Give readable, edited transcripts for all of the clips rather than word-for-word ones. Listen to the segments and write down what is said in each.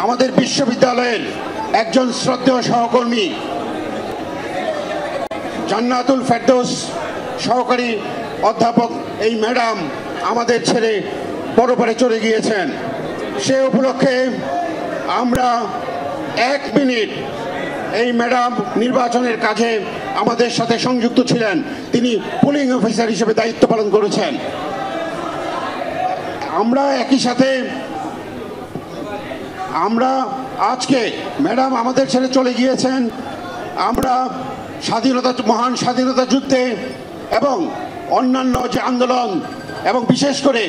আমাদের বিশ্ববিদ্যালয়ের একজন শ্রদ্ধেয় সহকর্মী জান্নাতুল ফেরদৌস সহকারী অধ্যাপক এই ম্যাডাম আমাদের ছেড়ে পরপারে চলে গিয়েছেন। সে উপলক্ষে আমরা 1 মিনিট, এই ম্যাডাম নির্বাচনের কাজে আমাদের সাথে সংযুক্ত ছিলেন, তিনি পুলিং অফিসার হিসেবে দায়িত্ব পালন করেছেন। আমরা একই সাথে আজকে ম্যাডাম আমাদের ছেড়ে চলে গিয়েছেন। আমরা মহান স্বাধীনতা যুদ্ধে এবং অন্যান্য যে আন্দোলন এবং বিশেষ করে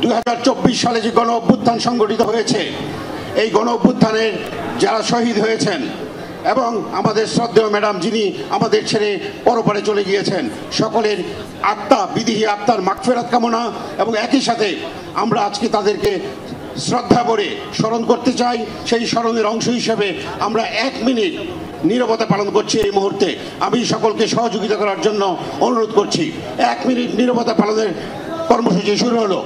2024 সালে যে গণ অভ্যুত্থান সংগঠিত হয়েছে, এই গণ অভ্যুত্থানের যারা শহীদ হয়েছেন এবং আমাদের শ্রদ্ধেয় ম্যাডাম যিনি আমাদের ছেড়ে পরপারে চলে গিয়েছেন, সকলের বিদেহী আত্মার মাগফিরাত কামনা এবং একই সাথে আমরা আজকে তাদেরকে শ্রদ্ধা ভরে স্মরণ করতে চাই। সেই স্মরণের অংশ হিসেবে আমরা 1 মিনিট নীরবতা পালন করছি। এই মুহূর্তে আমি সকলকে সহযোগিতা করার জন্য অনুরোধ করছি। 1 মিনিট নীরবতা পালনের কর্মসূচি শুরু হলো।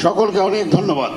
সকলকে অনেক ধন্যবাদ।